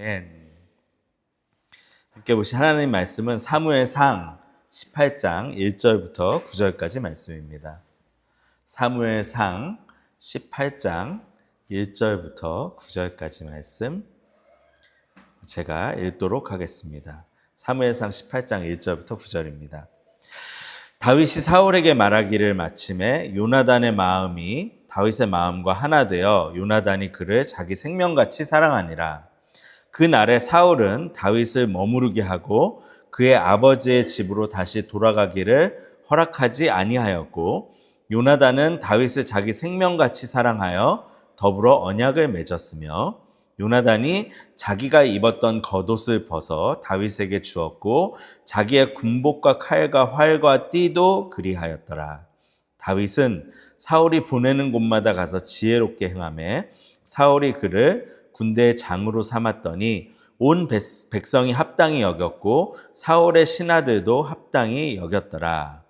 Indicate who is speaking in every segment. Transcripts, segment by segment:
Speaker 1: 아멘. 함께 보신 하나님 말씀은 사무엘상 18장 1절부터 9절까지 말씀입니다. 사무엘상 18장 1절부터 9절까지 말씀 제가 읽도록 하겠습니다. 사무엘상 18장 1절부터 9절입니다. 다윗이 사울에게 말하기를 마침에 요나단의 마음이 다윗의 마음과 하나 되어 요나단이 그를 자기 생명같이 사랑하니라. 그날에 사울은 다윗을 머무르게 하고 그의 아버지의 집으로 다시 돌아가기를 허락하지 아니하였고 요나단은 다윗을 자기 생명같이 사랑하여 더불어 언약을 맺었으며 요나단이 자기가 입었던 겉옷을 벗어 다윗에게 주었고 자기의 군복과 칼과 활과 띠도 그리하였더라. 다윗은 사울이 보내는 곳마다 가서 지혜롭게 행하며 사울이 그를 군대의 장으로 삼았더니 온 백성이 합당히 여겼고 사울의 신하들도 합당히 여겼더라.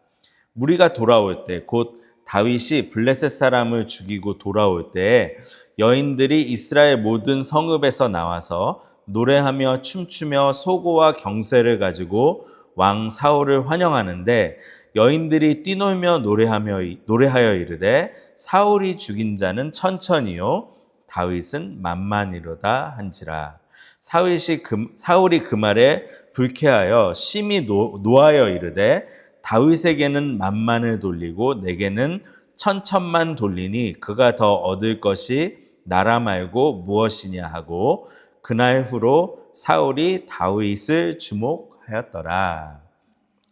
Speaker 1: 무리가 돌아올 때 곧 다윗이 블레셋 사람을 죽이고 돌아올 때에 여인들이 이스라엘 모든 성읍에서 나와서 노래하며 춤추며 소고와 경쇠를 가지고 왕 사울을 환영하는데 여인들이 뛰놀며 노래하여 이르되 사울이 죽인 자는 천천히요 다윗은 만만이로다 한지라. 사울이 그 말에 불쾌하여 심히 노하여 이르되 다윗에게는 만만을 돌리고 내게는 천천만 돌리니 그가 더 얻을 것이 나라 말고 무엇이냐 하고 그날 후로 사울이 다윗을 주목하였더라.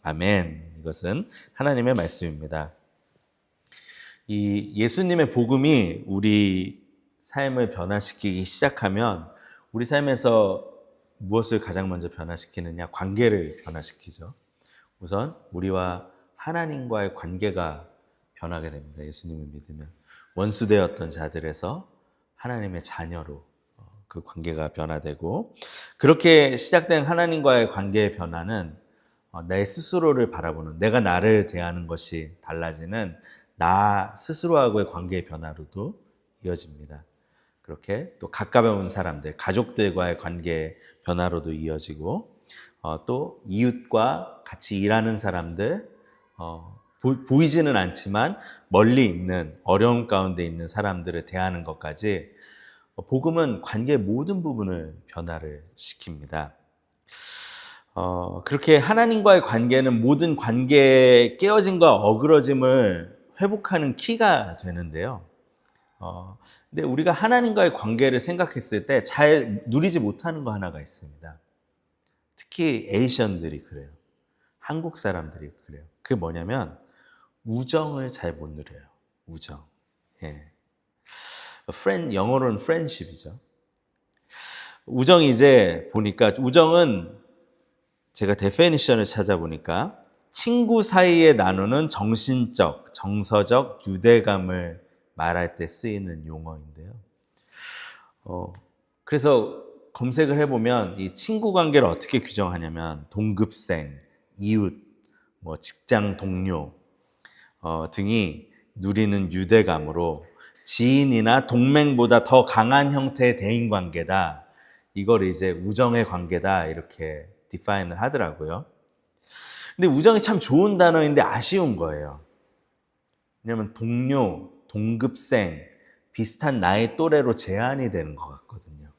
Speaker 1: 아멘. 이것은 하나님의 말씀입니다. 이 예수님의 복음이 우리 삶을 변화시키기 시작하면 우리 삶에서 무엇을 가장 먼저 변화시키느냐? 관계를 변화시키죠. 우선 우리와 하나님과의 관계가 변하게 됩니다. 예수님을 믿으면 원수되었던 자들에서 하나님의 자녀로 그 관계가 변화되고 그렇게 시작된 하나님과의 관계의 변화는 내 스스로를 바라보는 내가 나를 대하는 것이 달라지는 나 스스로하고의 관계의 변화로도 이어집니다. 그렇게 또 가까운 사람들, 가족들과의 관계의 변화로도 이어지고 또 이웃과 같이 일하는 사람들, 보이지는 않지만 멀리 있는 어려움 가운데 있는 사람들을 대하는 것까지 복음은 관계의 모든 부분을 변화를 시킵니다. 그렇게 하나님과의 관계는 모든 관계의 깨어짐과 어그러짐을 회복하는 키가 되는데요. 근데 우리가 하나님과의 관계를 생각했을 때 잘 누리지 못하는 거 하나가 있습니다. 특히 에이션들이 그래요. 한국 사람들이 그래요. 그게 뭐냐면 우정을 잘 못 누려요. 우정. 예. 영어로는 friendship이죠. 우정이 이제 보니까 우정은 제가 데피니션을 찾아보니까 친구 사이에 나누는 정신적, 정서적 유대감을 말할 때 쓰이는 용어인데요. 그래서 검색을 해보면 이 친구 관계를 어떻게 규정하냐면 동급생, 이웃, 직장 동료 등이 누리는 유대감으로 지인이나 동맹보다 더 강한 형태의 대인 관계다. 이걸 이제 우정의 관계다 이렇게 디파인을 하더라고요. 근데 우정이 참 좋은 단어인데 아쉬운 거예요. 왜냐하면 동료, 동급생, 비슷한 나이 또래로 제한이 되는 것 같거든요.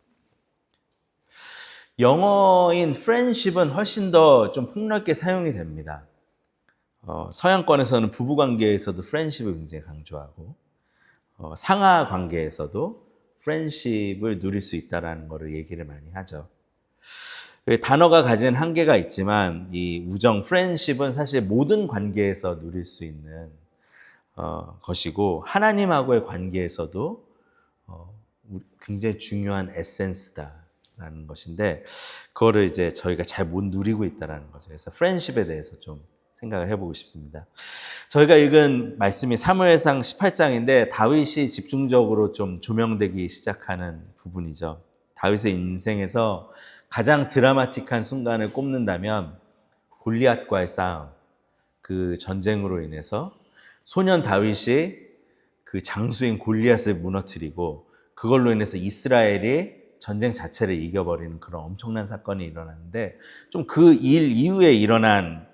Speaker 1: 영어인 friendship은 훨씬 더 좀 폭넓게 사용이 됩니다. 서양권에서는 부부관계에서도 friendship을 굉장히 강조하고 상하 관계에서도 friendship을 누릴 수 있다는 것을 얘기를 많이 하죠. 단어가 가진 한계가 있지만 이 우정, friendship은 사실 모든 관계에서 누릴 수 있는 것이고 하나님하고의 관계에서도 굉장히 중요한 에센스다라는 것인데 그거를 이제 저희가 잘 못 누리고 있다는 거죠. 그래서 프렌십에 대해서 좀 생각을 해보고 싶습니다. 저희가 읽은 말씀이 사무엘상 18장인데 다윗이 집중적으로 좀 조명되기 시작하는 부분이죠. 다윗의 인생에서 가장 드라마틱한 순간을 꼽는다면 골리앗과의 싸움, 그 전쟁으로 인해서 소년 다윗이 그 장수인 골리앗을 무너뜨리고 그걸로 인해서 이스라엘이 전쟁 자체를 이겨버리는 그런 엄청난 사건이 일어났는데 좀 그 일 이후에 일어난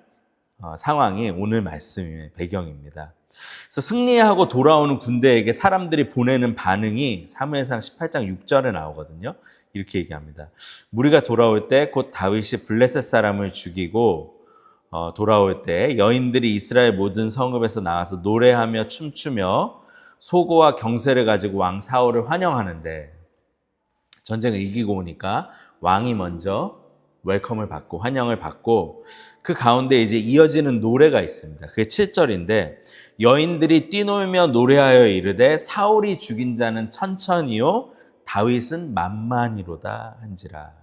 Speaker 1: 상황이 오늘 말씀의 배경입니다. 그래서 승리하고 돌아오는 군대에게 사람들이 보내는 반응이 사무엘상 18장 6절에 나오거든요. 이렇게 얘기합니다. 무리가 돌아올 때 곧 다윗이 블레셋 사람을 죽이고 돌아올 때 여인들이 이스라엘 모든 성읍에서 나와서 노래하며 춤추며 소고와 경쇠를 가지고 왕 사울을 환영하는데, 전쟁을 이기고 오니까 왕이 먼저 웰컴을 받고 환영을 받고 그 가운데 이제 이어지는 노래가 있습니다. 그게 7절인데 여인들이 뛰놀며 노래하여 이르되 사울이 죽인 자는 천천히요 다윗은 만만히로다 한지라.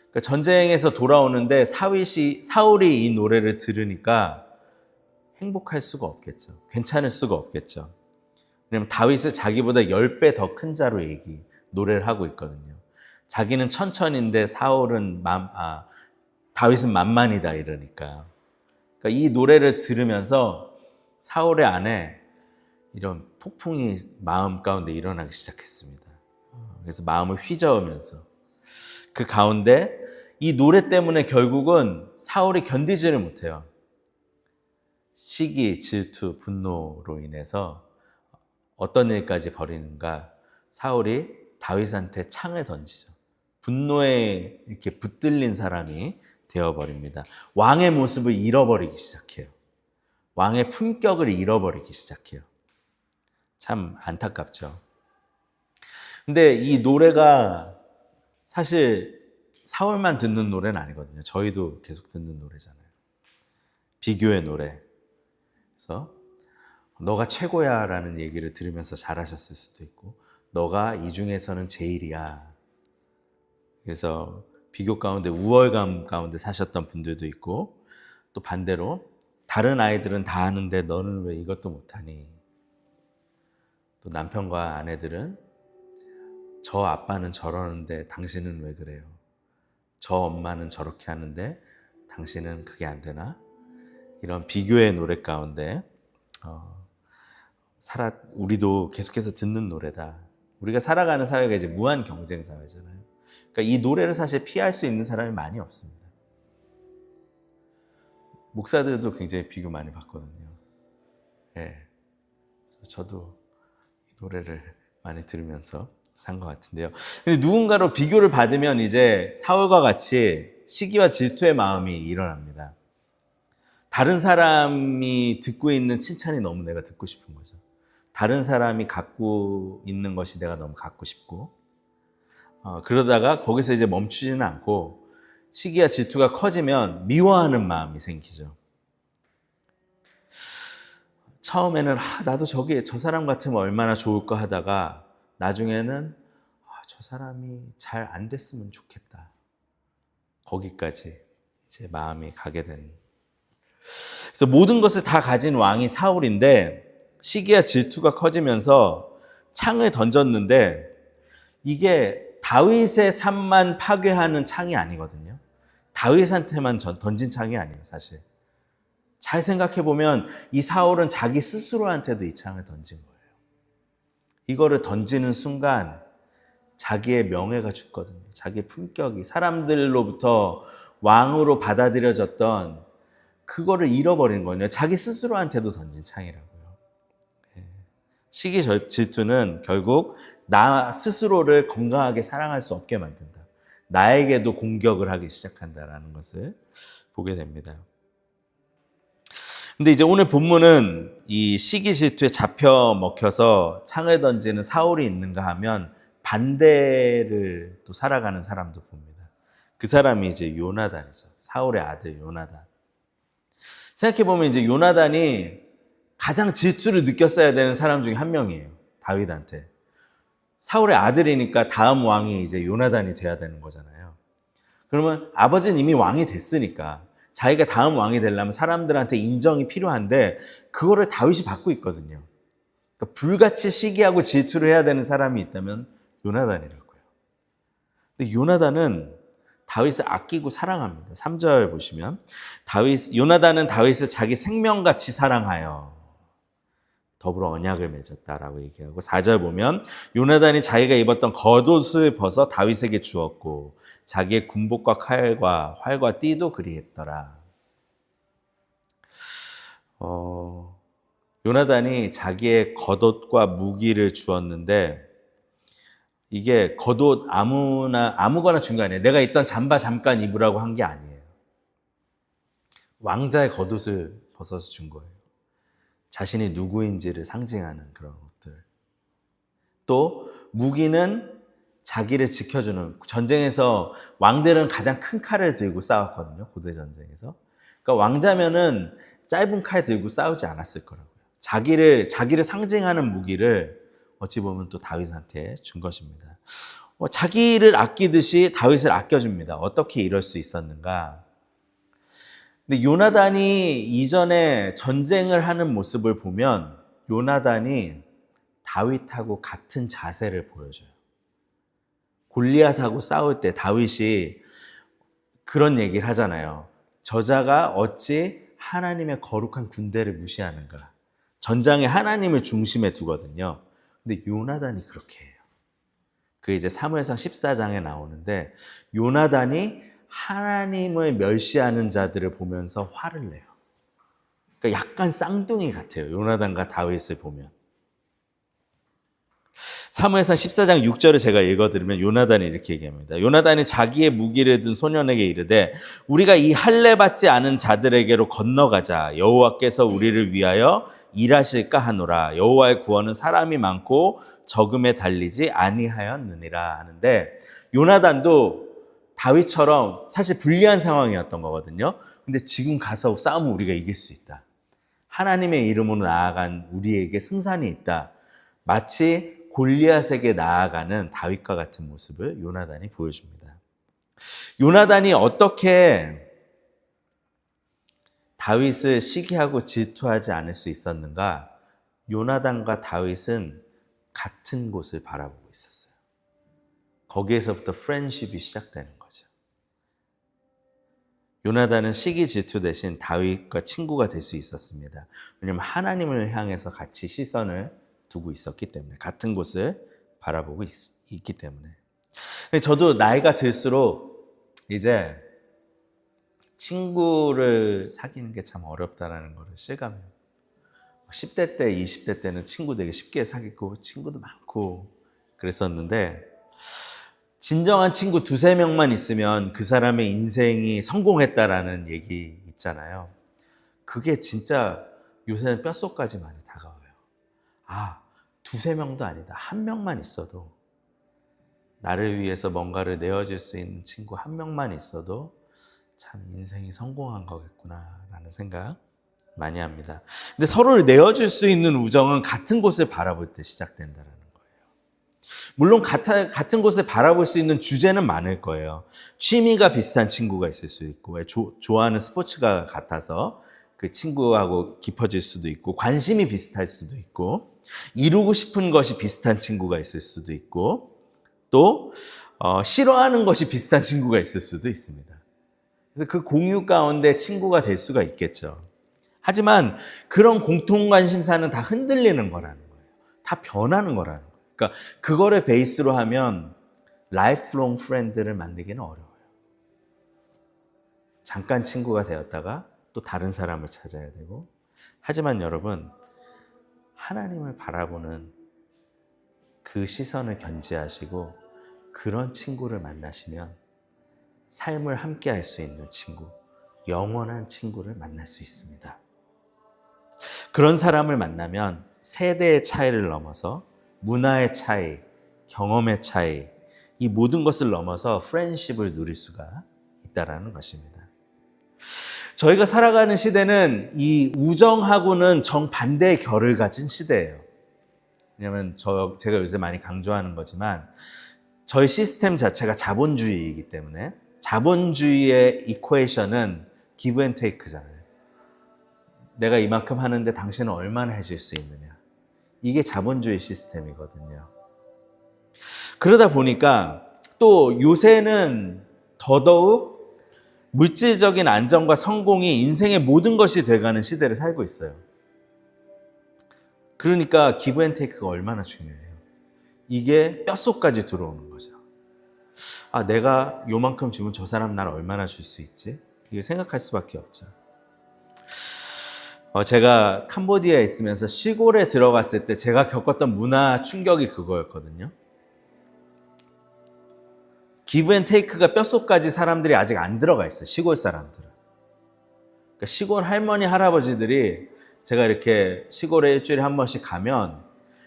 Speaker 1: 그러니까 전쟁에서 돌아오는데 사울이 이 노래를 들으니까 행복할 수가 없겠죠. 괜찮을 수가 없겠죠. 왜냐하면 다윗을 자기보다 10배 더 큰 자로 노래를 하고 있거든요. 자기는 천천인데 다윗은 만만이다 이러니까. 그러니까 이 노래를 들으면서 사울의 안에 이런 폭풍이 마음 가운데 일어나기 시작했습니다. 그래서 마음을 휘저으면서 그 가운데 이 노래 때문에 결국은 사울이 견디지를 못해요. 시기, 질투, 분노로 인해서 어떤 일까지 벌이는가? 사울이 다윗한테 창을 던지죠. 분노에 이렇게 붙들린 사람이 되어버립니다. 왕의 모습을 잃어버리기 시작해요. 왕의 품격을 잃어버리기 시작해요. 참 안타깝죠. 근데 이 노래가 사실 사울만 듣는 노래는 아니거든요. 저희도 계속 듣는 노래잖아요. 비교의 노래. 그래서 너가 최고야 라는 얘기를 들으면서 잘하셨을 수도 있고, 너가 이 중에서는 제일이야. 그래서 비교 가운데 우월감 가운데 사셨던 분들도 있고, 또 반대로 다른 아이들은 다 하는데 너는 왜 이것도 못하니? 또 남편과 아내들은 저 아빠는 저러는데 당신은 왜 그래요? 저 엄마는 저렇게 하는데 당신은 그게 안 되나? 이런 비교의 노래 가운데 우리도 계속해서 듣는 노래다. 우리가 살아가는 사회가 이제 무한 경쟁 사회잖아요. 그러니까 이 노래를 사실 피할 수 있는 사람이 많이 없습니다. 목사들도 굉장히 비교 많이 받거든요. 예. 그래서 저도 이 노래를 많이 들으면서 산 것 같은데요. 근데 누군가로 비교를 받으면 이제 사울과 같이 시기와 질투의 마음이 일어납니다. 다른 사람이 듣고 있는 칭찬이 너무 내가 듣고 싶은 거죠. 다른 사람이 갖고 있는 것이 내가 너무 갖고 싶고, 그러다가 거기서 이제 멈추지는 않고 시기와 질투가 커지면 미워하는 마음이 생기죠. 처음에는 나도 저 사람 같으면 얼마나 좋을까 하다가 나중에는 저 사람이 잘 안 됐으면 좋겠다. 거기까지 제 마음이 가게 되는. 그래서 모든 것을 다 가진 왕이 사울인데 시기와 질투가 커지면서 창을 던졌는데 이게 다윗의 삶만 파괴하는 창이 아니거든요. 다윗한테만 던진 창이 아니에요, 사실. 잘 생각해보면 이 사울은 자기 스스로한테도 이 창을 던진 거예요. 이거를 던지는 순간 자기의 명예가 죽거든요. 자기의 품격이 사람들로부터 왕으로 받아들여졌던 그거를 잃어버린 거예요. 자기 스스로한테도 던진 창이라고요. 시기 질투는 결국 나 스스로를 건강하게 사랑할 수 없게 만든다. 나에게도 공격을 하기 시작한다라는 것을 보게 됩니다. 근데 이제 오늘 본문은 이 시기 질투에 잡혀 먹혀서 창을 던지는 사울이 있는가 하면 반대를 또 살아가는 사람도 봅니다. 그 사람이 이제 요나단이죠. 사울의 아들 요나단. 생각해보면 이제 요나단이 가장 질투를 느꼈어야 되는 사람 중에 한 명이에요. 다윗한테. 사울의 아들이니까 다음 왕이 이제 요나단이 돼야 되는 거잖아요. 그러면 아버지는 이미 왕이 됐으니까 자기가 다음 왕이 되려면 사람들한테 인정이 필요한데 그거를 다윗이 받고 있거든요. 그러니까 불같이 시기하고 질투를 해야 되는 사람이 있다면 요나단이라고요. 근데 요나단은 다윗을 아끼고 사랑합니다. 3절 보시면 요나단은 다윗을 자기 생명같이 사랑하여 더불어 언약을 맺었다라고 얘기하고 4절 보면 요나단이 자기가 입었던 겉옷을 벗어 다윗에게 주었고 자기의 군복과 칼과 활과 띠도 그리했더라. 요나단이 자기의 겉옷과 무기를 주었는데 이게 겉옷 아무거나 준 거 아니에요. 내가 입던 잠바 잠깐 입으라고 한 게 아니에요. 왕자의 겉옷을 벗어서 준 거예요. 자신이 누구인지를 상징하는 그런 것들. 또 무기는 자기를 지켜주는, 전쟁에서 왕들은 가장 큰 칼을 들고 싸웠거든요. 고대 전쟁에서. 그러니까 왕자면은 짧은 칼 들고 싸우지 않았을 거라고요. 자기를 상징하는 무기를 어찌 보면 또 다윗한테 준 것입니다. 자기를 아끼듯이 다윗을 아껴줍니다. 어떻게 이럴 수 있었는가? 근데 요나단이 이전에 전쟁을 하는 모습을 보면 요나단이 다윗하고 같은 자세를 보여줘요. 골리앗하고 싸울 때 다윗이 그런 얘기를 하잖아요. 저자가 어찌 하나님의 거룩한 군대를 무시하는가. 전장에 하나님을 중심에 두거든요. 근데 요나단이 그렇게 해요. 그 이제 사무엘상 14장에 나오는데 요나단이 하나님을 멸시하는 자들을 보면서 화를 내요. 그러니까 약간 쌍둥이 같아요. 요나단과 다윗을 보면. 사무엘상 14장 6절을 제가 읽어드리면 요나단이 이렇게 얘기합니다. 요나단이 자기의 무기를 든 소년에게 이르되 우리가 이 할례 받지 않은 자들에게로 건너가자. 여호와께서 우리를 위하여 일하실까 하노라. 여호와의 구원은 사람이 많고 적음에 달리지 아니하였느니라 하는데 요나단도 다윗처럼 사실 불리한 상황이었던 거거든요. 근데 지금 가서 싸우면 우리가 이길 수 있다. 하나님의 이름으로 나아간 우리에게 승산이 있다. 마치 골리앗에게 나아가는 다윗과 같은 모습을 요나단이 보여줍니다. 요나단이 어떻게 다윗을 시기하고 질투하지 않을 수 있었는가? 요나단과 다윗은 같은 곳을 바라보고 있었어요. 거기에서부터 프렌십이 시작되는 거죠. 요나단은 시기 질투 대신 다윗과 친구가 될 수 있었습니다. 왜냐하면 하나님을 향해서 같이 시선을 두고 있었기 때문에, 같은 곳을 바라보고 있기 때문에. 근데 저도 나이가 들수록 이제 친구를 사귀는 게 참 어렵다는 것을 실감해요. 10대 때, 20대 때는 친구 되게 쉽게 사귀고 친구도 많고 그랬었는데 진정한 친구 두세 명만 있으면 그 사람의 인생이 성공했다라는 얘기 있잖아요. 그게 진짜 요새는 뼛속까지 많이 다가와요. 아, 두세 명도 아니다. 한 명만 있어도 나를 위해서 뭔가를 내어줄 수 있는 친구 한 명만 있어도 참 인생이 성공한 거겠구나라는 생각 많이 합니다. 근데 서로를 내어줄 수 있는 우정은 같은 곳을 바라볼 때 시작된다는 거예요. 물론 같은 곳을 바라볼 수 있는 주제는 많을 거예요. 취미가 비슷한 친구가 있을 수 있고, 좋아하는 스포츠가 같아서 그 친구하고 깊어질 수도 있고, 관심이 비슷할 수도 있고, 이루고 싶은 것이 비슷한 친구가 있을 수도 있고, 또 싫어하는 것이 비슷한 친구가 있을 수도 있습니다. 그래서 그 공유 가운데 친구가 될 수가 있겠죠. 하지만 그런 공통 관심사는 다 흔들리는 거라는 거예요. 다 변하는 거라는 거예요. 그러니까 그거를 베이스로 하면 라이프롱 프렌드를 만들기는 어려워요. 잠깐 친구가 되었다가 또 다른 사람을 찾아야 되고. 하지만 여러분, 하나님을 바라보는 그 시선을 견지하시고 그런 친구를 만나시면 삶을 함께 할 수 있는 친구, 영원한 친구를 만날 수 있습니다. 그런 사람을 만나면 세대의 차이를 넘어서 문화의 차이, 경험의 차이, 이 모든 것을 넘어서 프렌십을 누릴 수가 있다는 것입니다. 저희가 살아가는 시대는 이 우정하고는 정반대의 결을 가진 시대예요. 왜냐하면 제가 요새 많이 강조하는 거지만 저희 시스템 자체가 자본주의이기 때문에 자본주의의 이퀘이션은 기브 앤 테이크잖아요. 내가 이만큼 하는데 당신은 얼마나 해줄 수 있느냐. 이게 자본주의 시스템이거든요. 그러다 보니까 또 요새는 더더욱 물질적인 안정과 성공이 인생의 모든 것이 돼가는 시대를 살고 있어요. 그러니까 기브 앤 테이크가 얼마나 중요해요. 이게 뼛속까지 들어오는 거죠. 아, 내가 요만큼 주면 저 사람 날 얼마나 줄 수 있지? 이게 생각할 수밖에 없죠. 제가 캄보디아에 있으면서 시골에 들어갔을 때 제가 겪었던 문화 충격이 그거였거든요. 기브 앤 테이크가 뼛속까지 사람들이 아직 안 들어가 있어요. 시골 사람들은. 그러니까 시골 할머니, 할아버지들이 제가 이렇게 시골에 일주일에 한 번씩 가면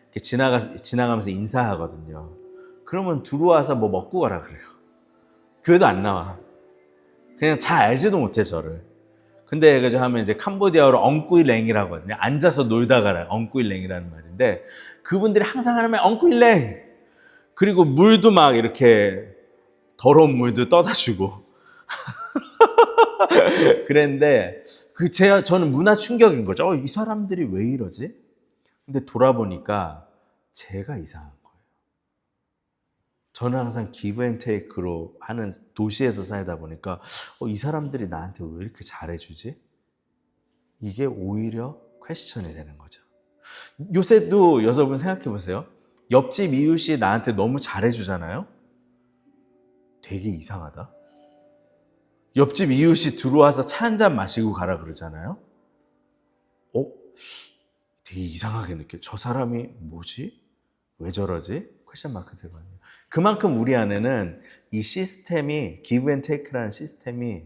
Speaker 1: 이렇게 지나가면서 인사하거든요. 그러면 들어와서 뭐 먹고 가라 그래요. 교회도 안 나와. 그냥 잘 알지도 못해, 저를. 근데 그저 하면 이제 캄보디아어로 엉꾸일랭이라고 하거든요. 앉아서 놀다 가라. 엉꾸일랭이라는 말인데 그분들이 항상 하는 말 엉꾸일랭. 그리고 물도 막 이렇게 더러운 물도 떠다 주고. 그랬는데 저는 문화 충격인 거죠. 이 사람들이 왜 이러지? 근데 돌아보니까 제가 이상한 거예요. 저는 항상 기브 앤 테이크로 하는 도시에서 살다 보니까 이 사람들이 나한테 왜 이렇게 잘해주지? 이게 오히려 퀘스천이 되는 거죠. 요새도 여러분 생각해 보세요. 옆집 이웃이 나한테 너무 잘해주잖아요. 되게 이상하다. 옆집 이웃이 들어와서 차 한 잔 마시고 가라 그러잖아요. 되게 이상하게 느껴요. 저 사람이 뭐지? 왜 저러지? 퀘스천 마크 되거든요. 그만큼 우리 안에는 이 시스템이 기브 앤 테이크라는 시스템이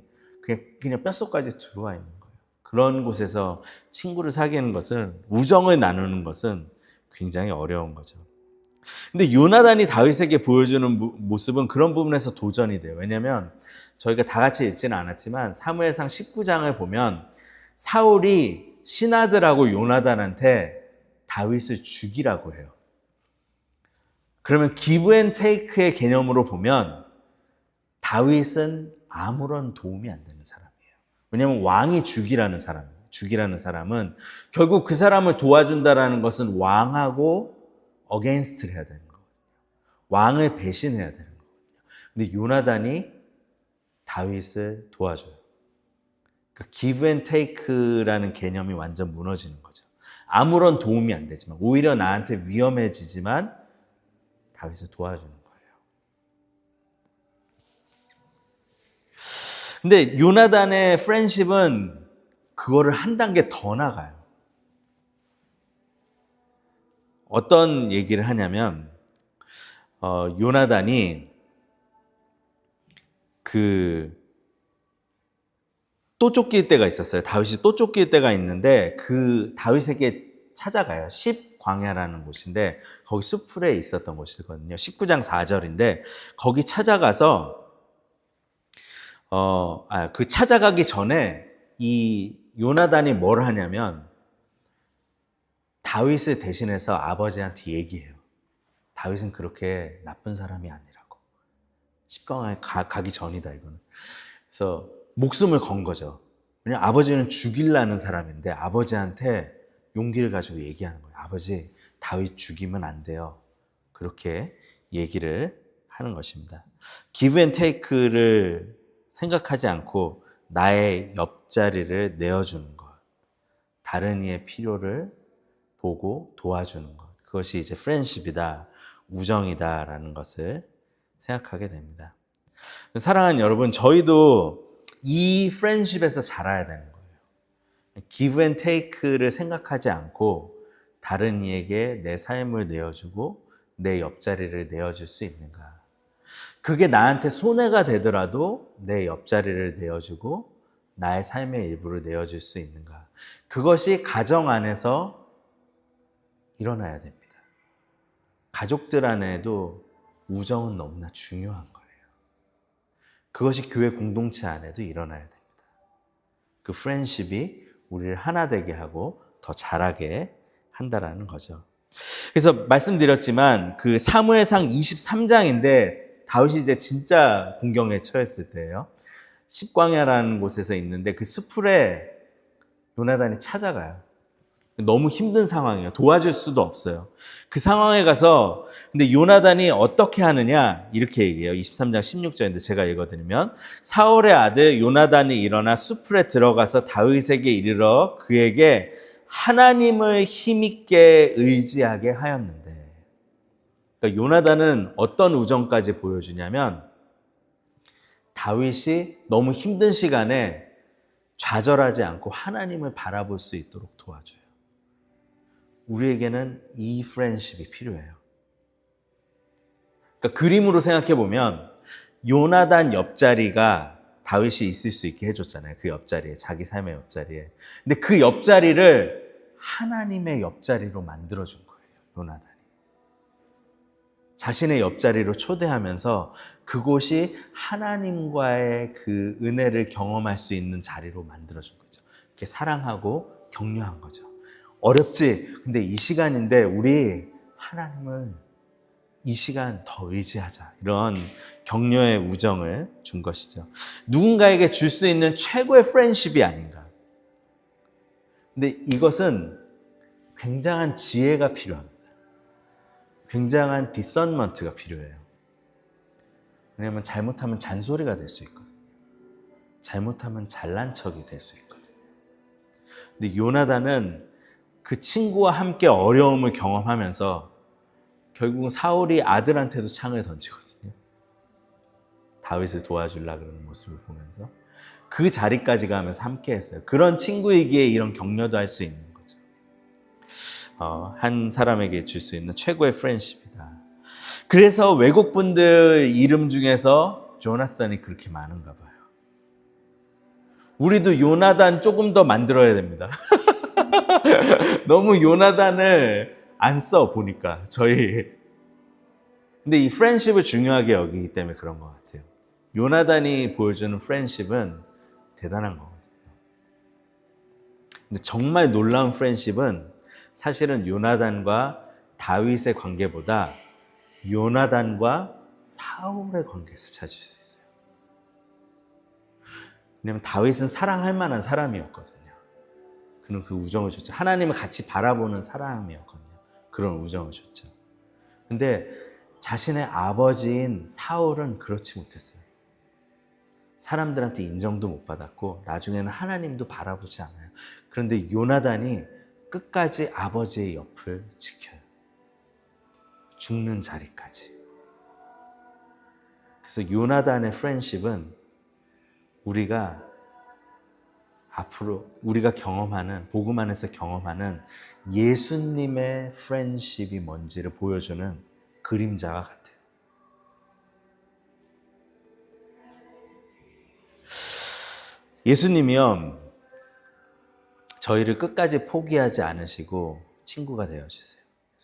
Speaker 1: 그냥 뼛속까지 들어와 있는 거예요. 그런 곳에서 친구를 사귀는 것은, 우정을 나누는 것은 굉장히 어려운 거죠. 근데 요나단이 다윗에게 보여주는 모습은 그런 부분에서 도전이 돼요. 왜냐하면 저희가 다 같이 읽지는 않았지만 사무엘상 19장을 보면 사울이 신하들하고 요나단한테 다윗을 죽이라고 해요. 그러면 기브 앤 테이크의 개념으로 보면 다윗은 아무런 도움이 안 되는 사람이에요. 왜냐하면 왕이 죽이라는 사람은 결국 그 사람을 도와준다라는 것은 왕하고 어게인스트를 해야 되는 거거든요. 왕을 배신해야 되는 거거든요. 근데 요나단이 다윗을 도와줘요. 그러니까 give and take라는 개념이 완전 무너지는 거죠. 아무런 도움이 안 되지만 오히려 나한테 위험해지지만 다윗을 도와주는 거예요. 근데 요나단의 프렌십은 그거를 한 단계 더 나가요. 어떤 얘기를 하냐면 요나단이 또 쫓길 때가 있었어요. 다윗이 또 쫓길 때가 있는데 그 다윗에게 찾아가요. 10광야라는 곳인데 거기 숲풀에 있었던 곳이거든요. 19장 4절인데 거기 찾아가서 그 찾아가기 전에 이 요나단이 뭘 하냐면 다윗을 대신해서 아버지한테 얘기해요. 다윗은 그렇게 나쁜 사람이 아니라고. 10광야에 가기 전이다 이거는. 그래서 목숨을 건 거죠. 왜냐면 아버지는 죽이려는 사람인데 아버지한테 용기를 가지고 얘기하는 거예요. 아버지, 다윗 죽이면 안 돼요. 그렇게 얘기를 하는 것입니다. give and take를 생각하지 않고 나의 옆자리를 내어주는 것. 다른 이의 필요를 보고 도와주는 것. 그것이 이제 프렌십이다, 우정이다라는 것을 생각하게 됩니다. 사랑하는 여러분, 저희도 이 프렌십에서 자라야 되는 거예요. give and take를 생각하지 않고 다른 이에게 내 삶을 내어주고 내 옆자리를 내어줄 수 있는가. 그게 나한테 손해가 되더라도 내 옆자리를 내어주고 나의 삶의 일부를 내어줄 수 있는가. 그것이 가정 안에서 일어나야 됩니다. 가족들 안에도 우정은 너무나 중요한 거예요. 그것이 교회 공동체 안에도 일어나야 됩니다. 그 프렌십이 우리를 하나 되게 하고 더 자라게 한다라는 거죠. 그래서 말씀드렸지만 그 사무엘상 23장인데 다윗이 이제 진짜 공경에 처했을 때예요. 십광야라는 곳에서 있는데 그 숲풀에 요나단이 찾아가요. 너무 힘든 상황이에요. 도와줄 수도 없어요. 그 상황에 가서 근데 요나단이 어떻게 하느냐 이렇게 얘기해요. 23장 16절인데 제가 읽어드리면 사울의 아들 요나단이 일어나 숲풀에 들어가서 다윗에게 이르러 그에게 하나님을 힘있게 의지하게 하였는데, 그러니까 요나단은 어떤 우정까지 보여주냐면 다윗이 너무 힘든 시간에 좌절하지 않고 하나님을 바라볼 수 있도록 도와줘요. 우리에게는 이 프렌십이 필요해요. 그러니까 그림으로 생각해 보면 요나단 옆자리가 다윗이 있을 수 있게 해줬잖아요. 그 옆자리에, 자기 삶의 옆자리에. 근데 그 옆자리를 하나님의 옆자리로 만들어준 거예요, 요나단이. 자신의 옆자리로 초대하면서 그곳이 하나님과의 그 은혜를 경험할 수 있는 자리로 만들어준 거죠. 이렇게 사랑하고 격려한 거죠. 어렵지? 근데 이 시간인데 우리 하나님을 이 시간 더 의지하자. 이런 격려의 우정을 준 것이죠. 누군가에게 줄 수 있는 최고의 프렌십이 아닌가. 근데 이것은 굉장한 지혜가 필요합니다. 굉장한 디선먼트가 필요해요. 왜냐하면 잘못하면 잔소리가 될 수 있거든요. 잘못하면 잘난 척이 될 수 있거든요. 근데 요나단은 그 친구와 함께 어려움을 경험하면서 결국은 사울이 아들한테도 창을 던지거든요. 다윗을 도와주려고 그러는 모습을 보면서 그 자리까지 가면서 함께 했어요. 그런 친구이기에 이런 격려도 할 수 있는 거죠. 한 사람에게 줄 수 있는 최고의 프렌십이다. 그래서 외국 분들 이름 중에서 조나단이 그렇게 많은가 봐요. 우리도 요나단 조금 더 만들어야 됩니다. 너무 요나단을 안 써 보니까 저희. 근데 이 프렌십을 중요하게 여기기 때문에 그런 것 같아요. 요나단이 보여주는 프렌십은 대단한 거거든요. 근데 정말 놀라운 프렌십은 사실은 요나단과 다윗의 관계보다 요나단과 사울의 관계에서 찾을 수 있어요. 왜냐하면 다윗은 사랑할 만한 사람이었거든요. 그는 그 우정을 줬죠. 하나님을 같이 바라보는 사람이었거든요. 그런 우정을 줬죠. 근데 자신의 아버지인 사울은 그렇지 못했어요. 사람들한테 인정도 못 받았고 나중에는 하나님도 바라보지 않아요. 그런데 요나단이 끝까지 아버지의 옆을 지켜요. 죽는 자리까지. 그래서 요나단의 프렌십은 우리가 앞으로 우리가 경험하는, 복음 안에서 경험하는 예수님의 프렌십이 뭔지를 보여주는 그림자와 같아요. 예수님이요, 저희를 끝까지 포기하지 않으시고 친구가 되어주세요.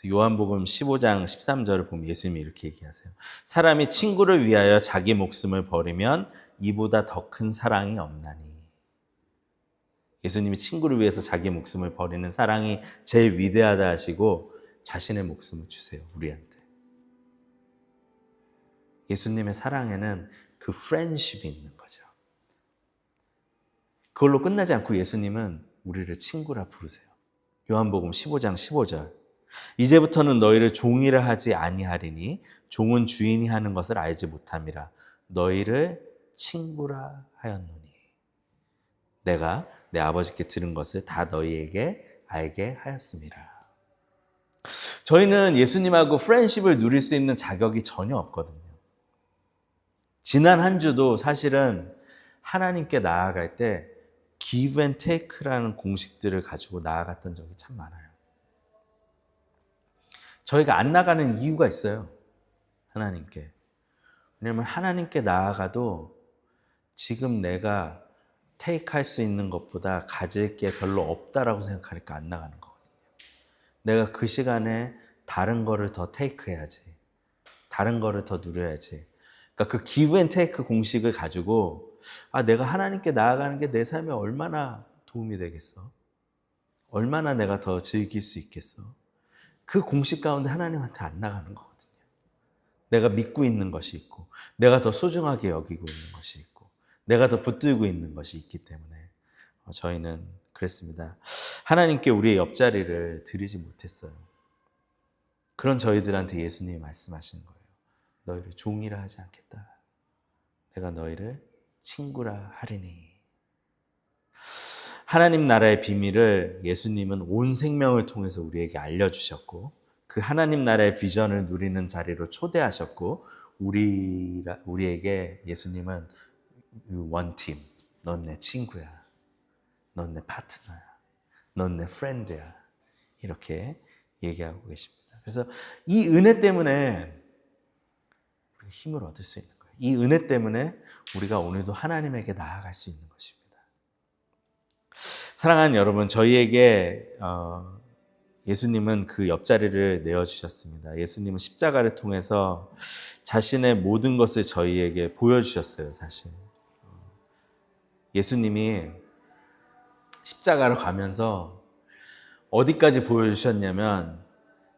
Speaker 1: 요한복음 15장 13절을 보면 예수님이 이렇게 얘기하세요. 사람이 친구를 위하여 자기 목숨을 버리면 이보다 더 큰 사랑이 없나니. 예수님이 친구를 위해서 자기 목숨을 버리는 사랑이 제일 위대하다 하시고 자신의 목숨을 주세요, 우리한테. 예수님의 사랑에는 그 프렌십이 있는 거죠. 그걸로 끝나지 않고 예수님은 우리를 친구라 부르세요. 요한복음 15장 15절. 이제부터는 너희를 종이라 하지 아니하리니 종은 주인이 하는 것을 알지 못함이라. 너희를 친구라 하였노니. 내가 내 아버지께 들은 것을 다 너희에게 알게 하였습니다. 저희는 예수님하고 프렌십을 누릴 수 있는 자격이 전혀 없거든요. 지난 한 주도 사실은 하나님께 나아갈 때 give and take라는 공식들을 가지고 나아갔던 적이 참 많아요. 저희가 안 나가는 이유가 있어요, 하나님께. 왜냐하면 하나님께 나아가도 지금 내가 테이크할 수 있는 것보다 가질 게 별로 없다라고 생각하니까 안 나가는 거거든요. 내가 그 시간에 다른 거를 더 테이크해야지, 다른 거를 더 누려야지. 그러니까 그 give and take 공식을 가지고 내가 하나님께 나아가는 게 내 삶에 얼마나 도움이 되겠어? 얼마나 내가 더 즐길 수 있겠어? 그 공식 가운데 하나님한테 안 나가는 거거든요. 내가 믿고 있는 것이 있고, 내가 더 소중하게 여기고 있는 것이 있고, 내가 더 붙들고 있는 것이 있기 때문에 저희는 그랬습니다. 하나님께 우리의 옆자리를 드리지 못했어요. 그런 저희들한테 예수님이 말씀하시는 거예요. 너희를 종이라 하지 않겠다. 내가 너희를 친구라 하리니. 하나님 나라의 비밀을 예수님은 온 생명을 통해서 우리에게 알려주셨고 그 하나님 나라의 비전을 누리는 자리로 초대하셨고 우리에게 예수님은 원팀, 넌 내 친구야, 넌 내 파트너야, 넌 내 프렌드야 이렇게 얘기하고 계십니다. 그래서 이 은혜 때문에 우리가 힘을 얻을 수 있는 거예요. 이 은혜 때문에 우리가 오늘도 하나님에게 나아갈 수 있는 것입니다. 사랑하는 여러분, 저희에게 예수님은 그 옆자리를 내어주셨습니다. 예수님은 십자가를 통해서 자신의 모든 것을 저희에게 보여주셨어요, 사실. 예수님이 십자가를 가면서 어디까지 보여주셨냐면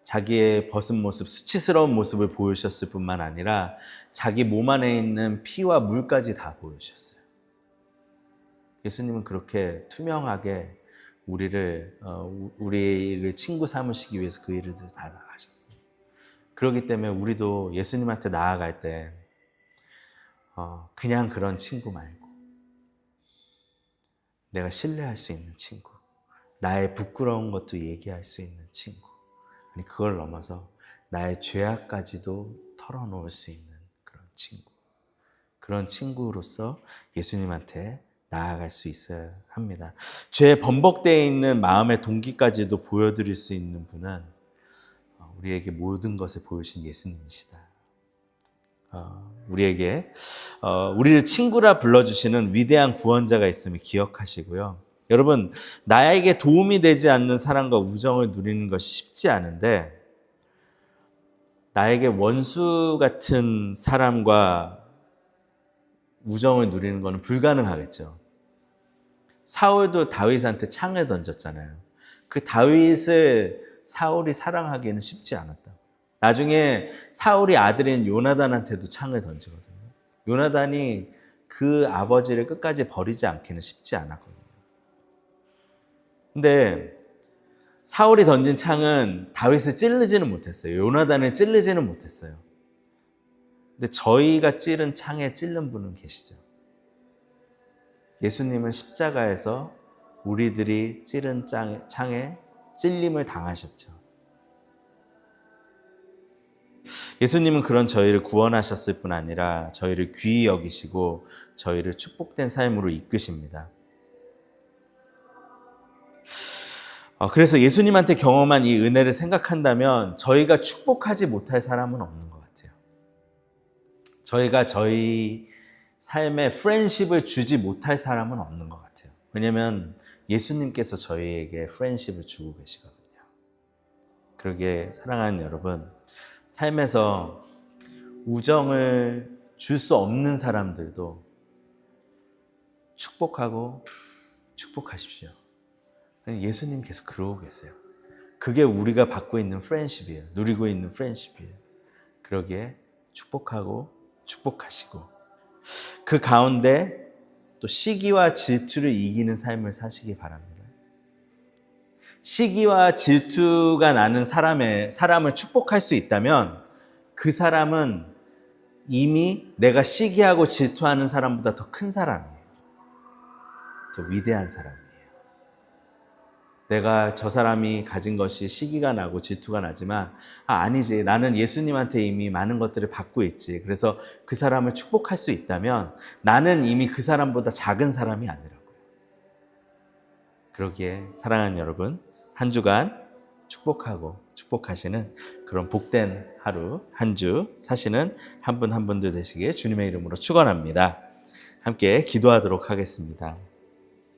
Speaker 1: 자기의 벗은 모습, 수치스러운 모습을 보여주셨을 뿐만 아니라 자기 몸 안에 있는 피와 물까지 다 보여주셨어요. 예수님은 그렇게 투명하게 우리를 친구 삼으시기 위해서 그 일을 다 하셨어요. 그렇기 때문에 우리도 예수님한테 나아갈 때 그냥 그런 친구 말고 내가 신뢰할 수 있는 친구, 나의 부끄러운 것도 얘기할 수 있는 친구, 아니 그걸 넘어서 나의 죄악까지도 털어놓을 수 있는 그런 친구, 그런 친구로서 예수님한테 나아갈 수 있어야 합니다. 죄에 번복되어 있는 마음의 동기까지도 보여드릴 수 있는 분은 우리에게 모든 것을 보여주신 예수님이시다. 우리를 친구라 불러주시는 위대한 구원자가 있음을 기억하시고요. 여러분, 나에게 도움이 되지 않는 사랑과 우정을 누리는 것이 쉽지 않은데 나에게 원수 같은 사람과 우정을 누리는 것은 불가능하겠죠. 사울도 다윗한테 창을 던졌잖아요. 그 다윗을 사울이 사랑하기는 쉽지 않았다. 나중에 사울이 아들인 요나단한테도 창을 던지거든요. 요나단이 그 아버지를 끝까지 버리지 않기는 쉽지 않았거든요. 근데 사울이 던진 창은 다윗을 찌르지는 못했어요. 요나단을 찌르지는 못했어요. 근데 저희가 찌른 창에 찔른 분은 계시죠. 예수님은 십자가에서 우리들이 찌른 창에 찔림을 당하셨죠. 예수님은 그런 저희를 구원하셨을 뿐 아니라 저희를 귀히 여기시고 저희를 축복된 삶으로 이끄십니다. 그래서 예수님한테 경험한 이 은혜를 생각한다면 저희가 축복하지 못할 사람은 없는 것 같아요. 저희가 저희 삶에 프렌십을 주지 못할 사람은 없는 것 같아요. 왜냐하면 예수님께서 저희에게 프렌십을 주고 계시거든요. 그러기에 사랑하는 여러분, 삶에서 우정을 줄 수 없는 사람들도 축복하고 축복하십시오. 예수님 계속 그러고 계세요. 그게 우리가 받고 있는 프렌십이에요. 누리고 있는 프렌십이에요. 그러기에 축복하고 축복하시고 그 가운데 또 시기와 질투를 이기는 삶을 사시기 바랍니다. 시기와 질투가 나는 사람을 축복할 수 있다면 그 사람은 이미 내가 시기하고 질투하는 사람보다 더 큰 사람이에요. 더 위대한 사람이에요. 내가 저 사람이 가진 것이 시기가 나고 질투가 나지만 아니지, 나는 예수님한테 이미 많은 것들을 받고 있지. 그래서 그 사람을 축복할 수 있다면 나는 이미 그 사람보다 작은 사람이 아니라고요. 그러기에 사랑하는 여러분, 한 주간 축복하고 축복하시는 그런 복된 하루, 한 주 사시는 한 분 한 분들 되시기에 주님의 이름으로 축원합니다. 함께 기도하도록 하겠습니다.